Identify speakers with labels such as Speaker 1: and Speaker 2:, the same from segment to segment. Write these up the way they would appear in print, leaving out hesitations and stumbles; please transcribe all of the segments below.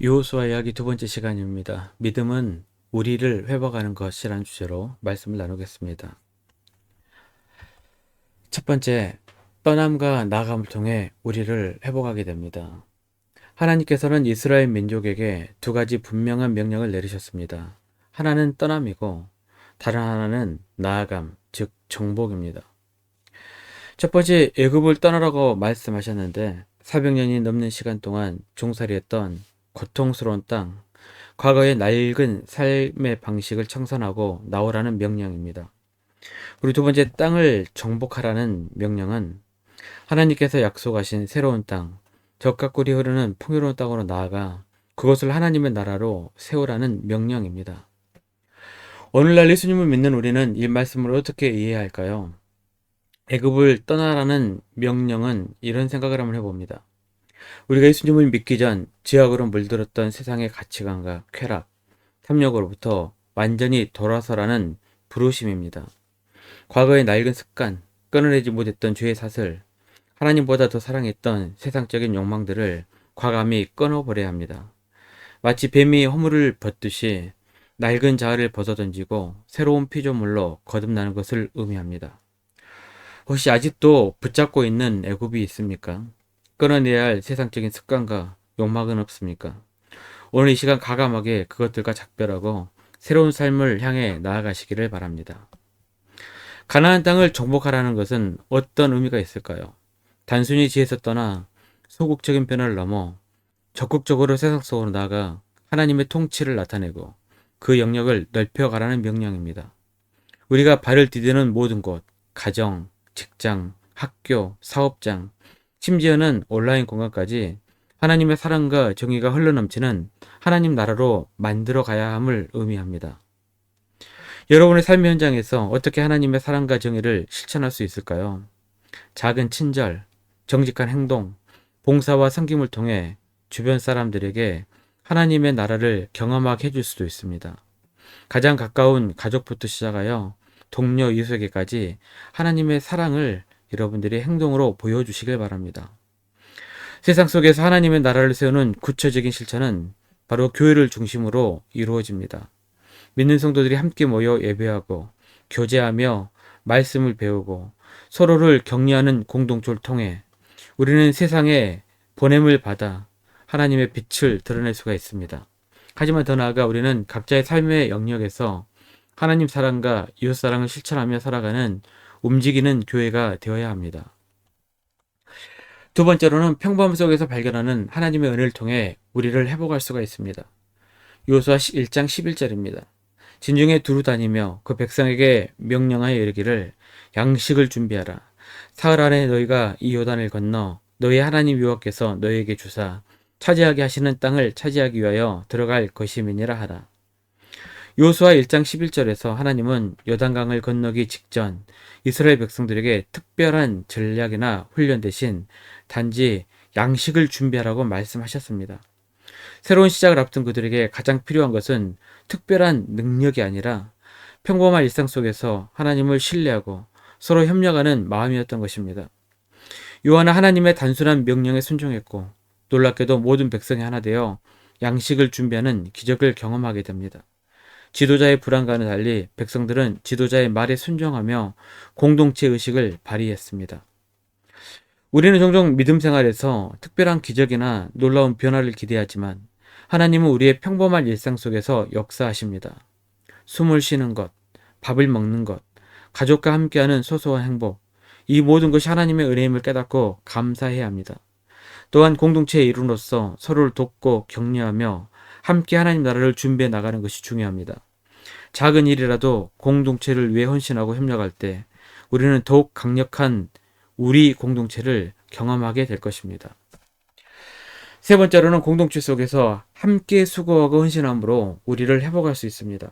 Speaker 1: 여호수아 이야기 두 번째 시간입니다. 믿음은 우리를 회복하는 것이라는 주제로 말씀을 나누겠습니다. 첫 번째, 떠남과 나아감을 통해 우리를 회복하게 됩니다. 하나님께서는 이스라엘 민족에게 두 가지 분명한 명령을 내리셨습니다. 하나는 떠남이고 다른 하나는 나아감, 즉 정복입니다. 첫 번째, 애굽을 떠나라고 말씀하셨는데 400년이 넘는 시간 동안 종살이했던 고통스러운 땅, 과거의 낡은 삶의 방식을 청산하고 나오라는 명령입니다. 그리고 두 번째, 땅을 정복하라는 명령은 하나님께서 약속하신 새로운 땅, 젖과 꿀이 흐르는 풍요로운 땅으로 나아가 그것을 하나님의 나라로 세우라는 명령입니다. 오늘날 예수님을 믿는 우리는 이 말씀을 어떻게 이해해야 할까요? 애굽을 떠나라는 명령은 이런 생각을 한번 해봅니다. 우리가 예수님을 믿기 전 죄악으로 물들었던 세상의 가치관과 쾌락, 탐욕으로부터 완전히 돌아서라는 부르심입니다. 과거의 낡은 습관, 끊어내지 못했던 죄의 사슬, 하나님보다 더 사랑했던 세상적인 욕망들을 과감히 끊어버려야 합니다. 마치 뱀이 허물을 벗듯이 낡은 자아를 벗어던지고 새로운 피조물로 거듭나는 것을 의미합니다. 혹시 아직도 붙잡고 있는 애굽이 있습니까? 끊어내야 할 세상적인 습관과 욕망은 없습니까? 오늘 이 시간 과감하게 그것들과 작별하고 새로운 삶을 향해 나아가시기를 바랍니다. 가나안 땅을 정복하라는 것은 어떤 의미가 있을까요? 단순히 지에서 떠나 소극적인 변화를 넘어 적극적으로 세상 속으로 나아가 하나님의 통치를 나타내고 그 영역을 넓혀가라는 명령입니다. 우리가 발을 디디는 모든 곳, 가정, 직장, 학교, 사업장, 심지어는 온라인 공간까지 하나님의 사랑과 정의가 흘러넘치는 하나님 나라로 만들어 가야 함을 의미합니다. 여러분의 삶의 현장에서 어떻게 하나님의 사랑과 정의를 실천할 수 있을까요? 작은 친절, 정직한 행동, 봉사와 섬김을 통해 주변 사람들에게 하나님의 나라를 경험하게 해줄 수도 있습니다. 가장 가까운 가족부터 시작하여 동료 이웃에게까지 하나님의 사랑을 여러분들이 행동으로 보여주시길 바랍니다. 세상 속에서 하나님의 나라를 세우는 구체적인 실천은 바로 교회를 중심으로 이루어집니다. 믿는 성도들이 함께 모여 예배하고 교제하며 말씀을 배우고 서로를 격려하는 공동체를 통해 우리는 세상에 보냄을 받아 하나님의 빛을 드러낼 수가 있습니다. 하지만 더 나아가 우리는 각자의 삶의 영역에서 하나님 사랑과 이웃 사랑을 실천하며 살아가는 움직이는 교회가 되어야 합니다. 두 번째로는 평범 속에서 발견하는 하나님의 은혜를 통해 우리를 회복할 수가 있습니다. 여호수아 1장 11절입니다. 진중에 두루 다니며 그 백성에게 명령하여 이르기를 양식을 준비하라. 사흘 안에 너희가 이 요단을 건너 너희 하나님 여호와께서 너희에게 주사 차지하게 하시는 땅을 차지하기 위하여 들어갈 것임이니라 하라. 여호수아 1장 11절에서 하나님은 요단강을 건너기 직전 이스라엘 백성들에게 특별한 전략이나 훈련 대신 단지 양식을 준비하라고 말씀하셨습니다. 새로운 시작을 앞둔 그들에게 가장 필요한 것은 특별한 능력이 아니라 평범한 일상 속에서 하나님을 신뢰하고 서로 협력하는 마음이었던 것입니다. 요한은 하나님의 단순한 명령에 순종했고 놀랍게도 모든 백성이 하나 되어 양식을 준비하는 기적을 경험하게 됩니다. 지도자의 불안과는 달리 백성들은 지도자의 말에 순종하며 공동체 의식을 발휘했습니다. 우리는 종종 믿음 생활에서 특별한 기적이나 놀라운 변화를 기대하지만 하나님은 우리의 평범한 일상 속에서 역사하십니다. 숨을 쉬는 것, 밥을 먹는 것, 가족과 함께하는 소소한 행복, 이 모든 것이 하나님의 은혜임을 깨닫고 감사해야 합니다. 또한 공동체의 일원으로서 서로를 돕고 격려하며 함께 하나님 나라를 준비해 나가는 것이 중요합니다. 작은 일이라도 공동체를 위해 헌신하고 협력할 때 우리는 더욱 강력한 우리 공동체를 경험하게 될 것입니다. 세 번째로는 공동체 속에서 함께 수고하고 헌신함으로 우리를 회복할 수 있습니다.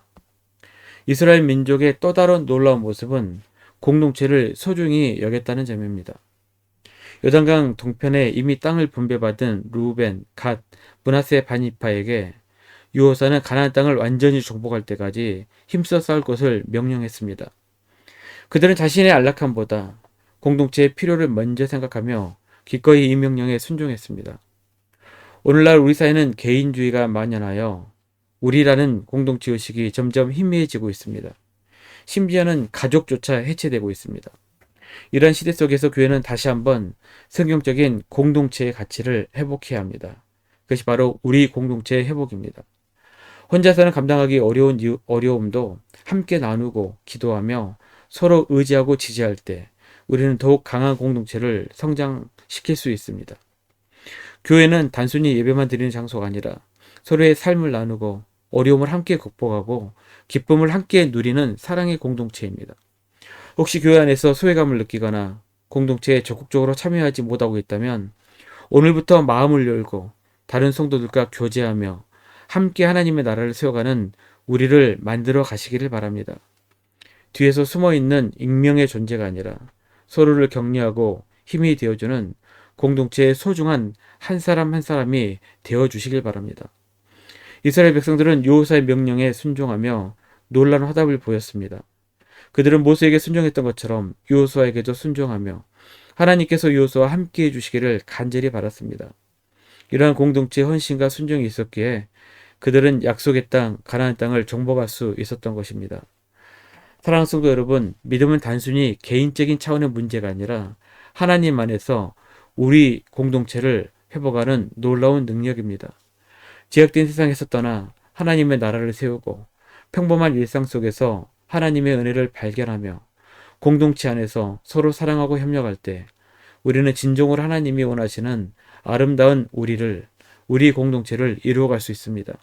Speaker 1: 이스라엘 민족의 또 다른 놀라운 모습은 공동체를 소중히 여겼다는 점입니다. 요단강 동편에 이미 땅을 분배받은 루벤, 갓, 므낫세 반이파에게 여호수아는 가나안 땅을 완전히 정복할 때까지 힘써 싸울 것을 명령했습니다. 그들은 자신의 안락함보다 공동체의 필요를 먼저 생각하며 기꺼이 이 명령에 순종했습니다. 오늘날 우리 사회는 개인주의가 만연하여 우리라는 공동체 의식이 점점 희미해지고 있습니다. 심지어는 가족조차 해체되고 있습니다. 이런 시대 속에서 교회는 다시 한번 성경적인 공동체의 가치를 회복해야 합니다. 그것이 바로 우리 공동체의 회복입니다. 혼자서는 감당하기 어려운 어려움도 함께 나누고 기도하며 서로 의지하고 지지할 때 우리는 더욱 강한 공동체를 성장시킬 수 있습니다. 교회는 단순히 예배만 드리는 장소가 아니라 서로의 삶을 나누고 어려움을 함께 극복하고 기쁨을 함께 누리는 사랑의 공동체입니다. 혹시 교회 안에서 소외감을 느끼거나 공동체에 적극적으로 참여하지 못하고 있다면 오늘부터 마음을 열고 다른 성도들과 교제하며 함께 하나님의 나라를 세워가는 우리를 만들어 가시기를 바랍니다. 뒤에서 숨어있는 익명의 존재가 아니라 서로를 격려하고 힘이 되어주는 공동체의 소중한 한 사람 한 사람이 되어주시길 바랍니다. 이스라엘 백성들은 여호수아의 명령에 순종하며 놀라운 화답을 보였습니다. 그들은 모세에게 순종했던 것처럼 여호수아에게도 순종하며 하나님께서 여호수아와 함께 해주시기를 간절히 바랐습니다. 이러한 공동체의 헌신과 순종이 있었기에 그들은 약속의 땅, 가나안 땅을 정복할 수 있었던 것입니다. 사랑하는 성도 여러분, 믿음은 단순히 개인적인 차원의 문제가 아니라 하나님 안에서 우리 공동체를 회복하는 놀라운 능력입니다. 제약된 세상에서 떠나 하나님의 나라를 세우고 평범한 일상 속에서 하나님의 은혜를 발견하며 공동체 안에서 서로 사랑하고 협력할 때 우리는 진정으로 하나님이 원하시는 아름다운 우리 공동체를 이루어갈 수 있습니다.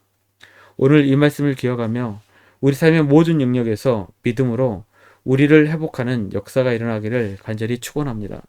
Speaker 1: 오늘 이 말씀을 기억하며 우리 삶의 모든 영역에서 믿음으로 우리를 회복하는 역사가 일어나기를 간절히 축원합니다.